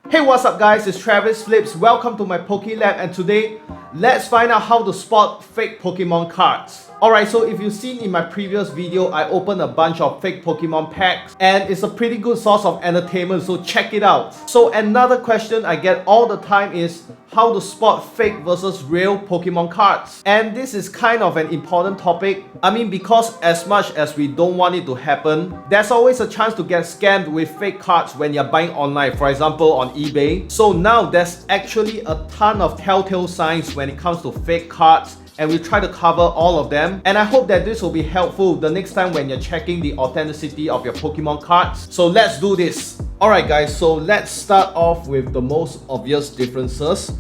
Hey, what's up guys, it's Travis Flips. Welcome to my Poke Lab, and today let's find out how to spot fake Pokemon cards. Alright, so if you've seen in my previous video, I opened a bunch of fake Pokemon packs and it's a pretty good source of entertainment, so check it out. So another question I get all the time is how to spot fake versus real Pokemon cards. And this is kind of an important topic. I mean, because as much as we don't want it to happen, there's always a chance to get scammed with fake cards when you're buying online, for example on eBay. So now there's actually a ton of telltale signs when it comes to fake cards, and we try to cover all of them. And I hope that this will be helpful the next time when you're checking the authenticity of your Pokemon cards. So let's do this. Alright guys, so let's start off with the most obvious differences.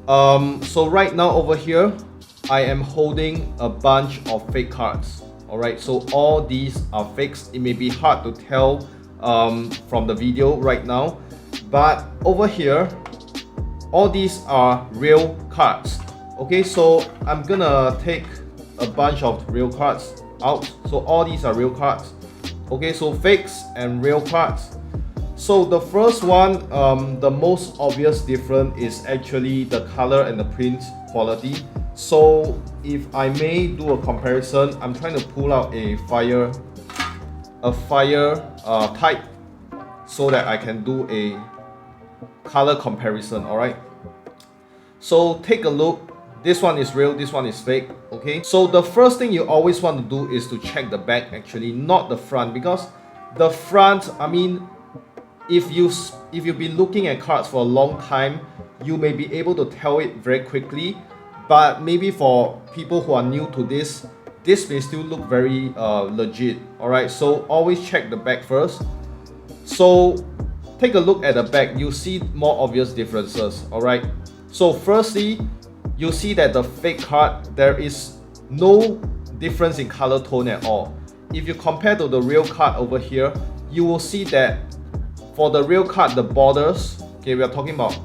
So right now over here, I am holding a bunch of fake cards. Alright, so all these are fakes. It may be hard to tell from the video right now, but over here, all these are real cards. Okay, so I'm gonna take a bunch of real cards out. So all these are real cards. Okay, so fakes and real cards. So the first one, the most obvious difference is actually the color and the print quality. So if I may do a comparison, I'm trying to pull out a fire type so that I can do a color comparison. All right, so take a look. This one is real, this one is fake. Okay, so the first thing you always want to do is to check the back, actually, not the front, because the front, I mean, if you've been looking at cards for a long time, you may be able to tell it very quickly. But maybe for people who are new to this may still look very legit. Alright, so always check the back first. So take a look at the back, you see more obvious differences. Alright, so firstly, you see that the fake card, there is no difference in color tone at all. If you compare to the real card over here, you will see that for the real card, the borders, okay, we are talking about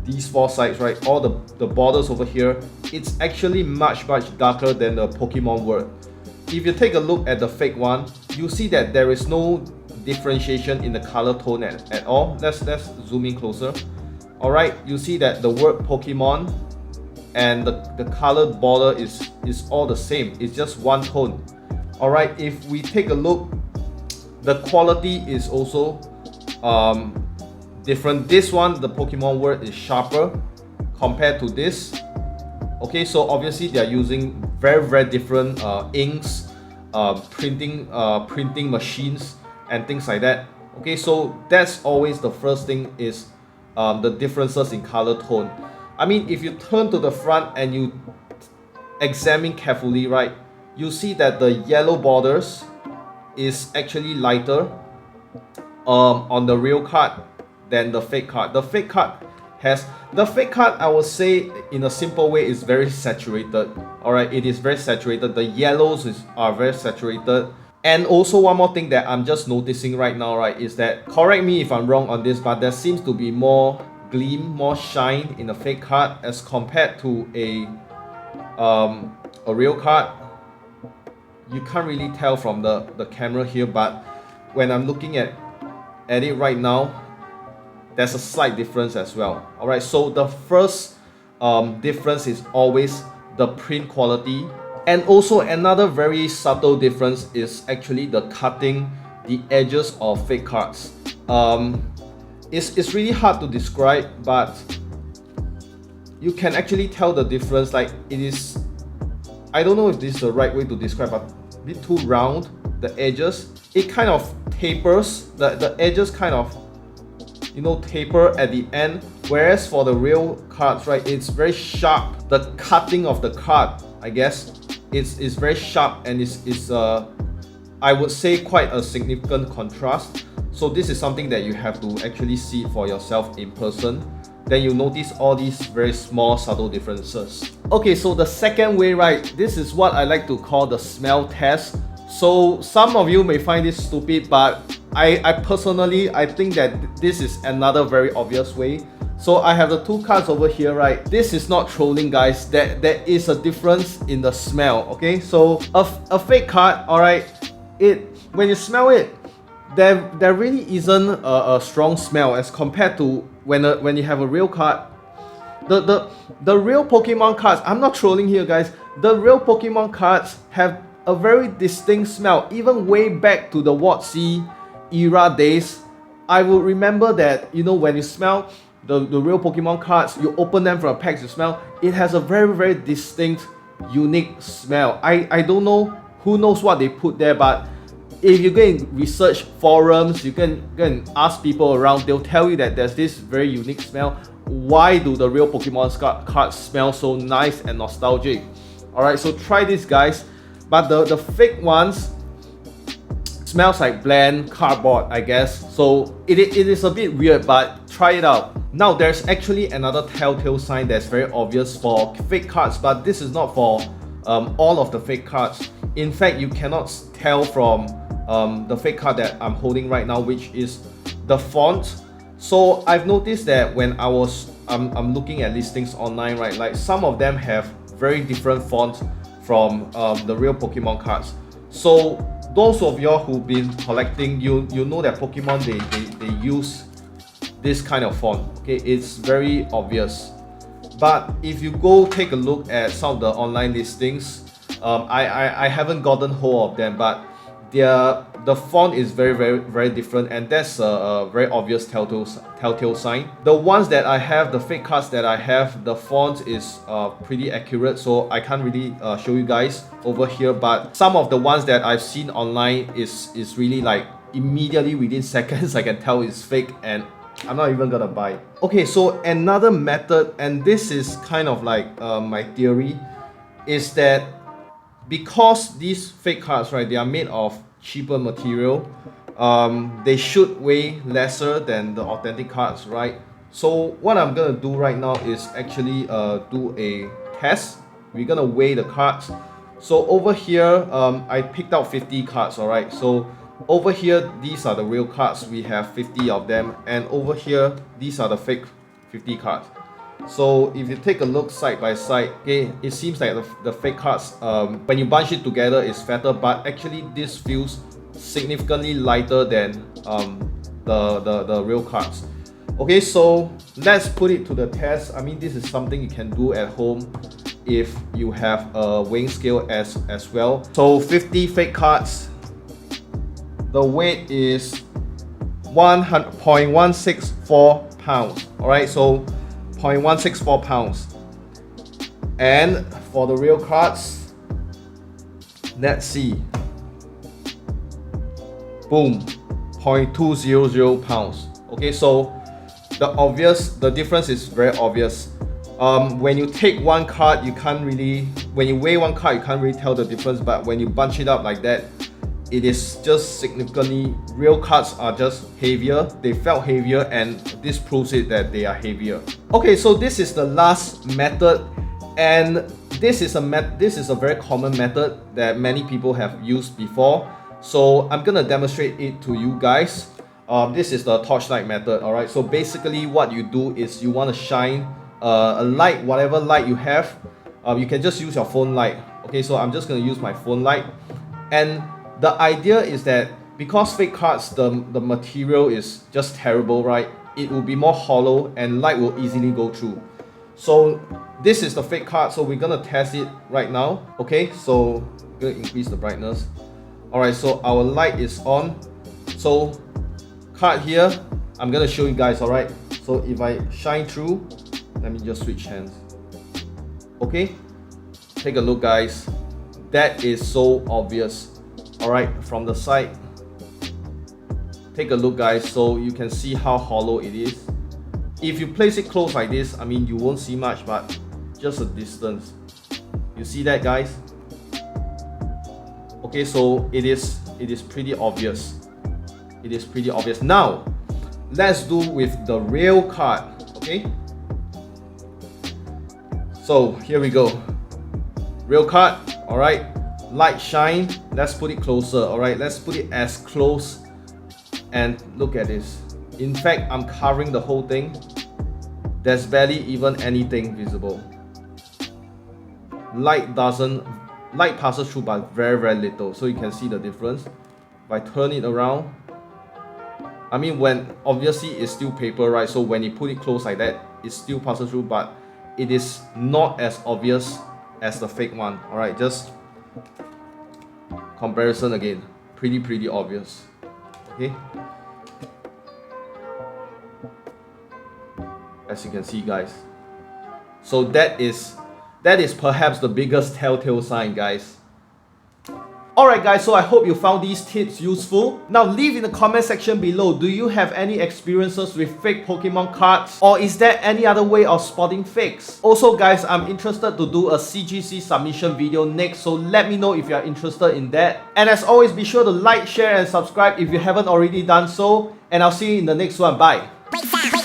these four sides, right? All the borders over here, it's actually much darker than the Pokemon word. If you take a look at the fake one, you see that there is no differentiation in the color tone at all. Let's zoom in closer. Alright, you see that the word Pokemon and the colored border is all the same. It's just one tone. Alright, if we take a look, the quality is also different. This one, the Pokemon word, is sharper compared to this. Okay, so obviously they are using very different inks, printing machines and things like that. Okay, so that's always the first thing, is the differences in color tone. I mean, if you turn to the front and you examine carefully, right, you see that the yellow borders is actually lighter on the real card than the fake card. The fake card, I would say, in a simple way, is very saturated. Alright, it is very saturated. The yellows are very saturated. And also one more thing that I'm just noticing right now, right, is that, correct me if I'm wrong on this, but there seems to be more gleam, more shine in a fake card as compared to a real card. You can't really tell from the camera here, but when I'm looking at it right now, there's a slight difference as well. Alright, so the first difference is always the print quality. And also another very subtle difference is actually the cutting, the edges of fake cards. It's really hard to describe, but you can actually tell the difference. Like, it is, I don't know if this is the right way to describe, but a bit too round, the edges. It kind of tapers, the edges kind of, you know, taper at the end, whereas for the real cards, right, it's very sharp. The cutting of the card, I guess, is very sharp, and is I would say quite a significant contrast. So this is something that you have to actually see for yourself in person. Then you notice all these very small subtle differences. Okay, so the second way, right, this is what I like to call the smell test. So some of you may find this stupid, but I personally, I think that this is another very obvious way. So I have the two cards over here, right? This is not trolling, guys. There is a difference in the smell. Okay, so a fake card, all right, when you smell it, there really isn't a strong smell as compared to when you have a real card, the real Pokemon cards, I'm not trolling here guys, the real Pokemon cards have a very distinct smell. Even way back to the WotC era days, I would remember that, you know, when you smell the real Pokemon cards, you open them from a pack, you smell, it has a very distinct, unique smell. I don't know who knows what they put there, but if you go and research forums, you can go and ask people around, they'll tell you that there's this very unique smell. Why do the real Pokemon cards smell so nice and nostalgic? Alright, so try this guys. But the fake ones smells like bland cardboard, I guess. So it is a bit weird, but try it out. Now there's actually another telltale sign that's very obvious for fake cards, but this is not for all of the fake cards. In fact, you cannot tell from the fake card that I'm holding right now, which is the font. So I've noticed that when I'm looking at listings online, right, like some of them have very different fonts from the real Pokemon cards. So those of y'all who've been collecting, you know that Pokemon they use this kind of font. Okay, it's very obvious. But if you go take a look at some of the online listings, I haven't gotten hold of them, but the font is very different, and that's a very obvious telltale sign. The ones that I have, the fake cards that I have, the font is pretty accurate, so I can't really show you guys over here, but some of the ones that I've seen online is really like immediately within seconds I can tell it's fake, and I'm not even gonna buy it. Okay, so another method, and this is kind of like my theory, is that because these fake cards, right, they are made of cheaper material, they should weigh lesser than the authentic cards, right? So what I'm gonna do right now is actually do a test. We're gonna weigh the cards. So over here, I picked out 50 cards, alright? So over here, these are the real cards. We have 50 of them, and over here, these are the fake 50 cards. So if you take a look side by side, okay, it seems like the fake cards, when you bunch it together, is fatter, but actually this feels significantly lighter than the real cards. Okay, so let's put it to the test. I mean, this is something you can do at home if you have a weighing scale as well. So 50 fake cards, the weight is 100.164 pounds. All right, so 0.164 pounds. And for the real cards, let's see, boom, 0.200 pounds. Okay, so the difference is very obvious. When you take one card, you can't really, when you weigh one card, you can't really tell the difference, but when you bunch it up like that, it is just significantly, real cards are just heavier, they felt heavier, and this proves it that they are heavier. Okay, so this is the last method, and this is a very common method that many people have used before. So I'm gonna demonstrate it to you guys. This is the Torchlight Method, alright? So basically what you do is you want to shine a light, whatever light you have. You can just use your phone light. Okay, so I'm just gonna use my phone light, and the idea is that because fake cards, the material is just terrible, right? It will be more hollow and light will easily go through. So this is the fake card, so we're gonna test it right now. Okay, so I'm gonna increase the brightness. Alright, so our light is on. So card here, I'm gonna show you guys, alright? So if I shine through, let me just switch hands. Okay, take a look guys. That is so obvious. Alright, from the side, take a look guys, so you can see how hollow it is. If you place it close like this, I mean, you won't see much, but just a distance, you see that guys? Okay, so it is pretty obvious. It is pretty obvious. Now let's do with the real card. Okay, so here we go, real card. Alright, light shine, let's put it closer. Alright, let's put it as close, and look at this. In fact, I'm covering the whole thing. There's barely even anything visible. Light passes through, but very little, so you can see the difference. If I turn it around, I mean, when obviously it's still paper, right? So when you put it close like that, it still passes through, but it is not as obvious as the fake one. Alright, just comparison again. Pretty obvious. Okay. As you can see, guys. So that is perhaps the biggest telltale sign, guys. Alright guys, so I hope you found these tips useful. Now leave in the comment section below, do you have any experiences with fake Pokemon cards? Or is there any other way of spotting fakes? Also guys, I'm interested to do a CGC submission video next, so let me know if you are interested in that. And as always, be sure to like, share and subscribe if you haven't already done so. And I'll see you in the next one. Bye. We'll be right back.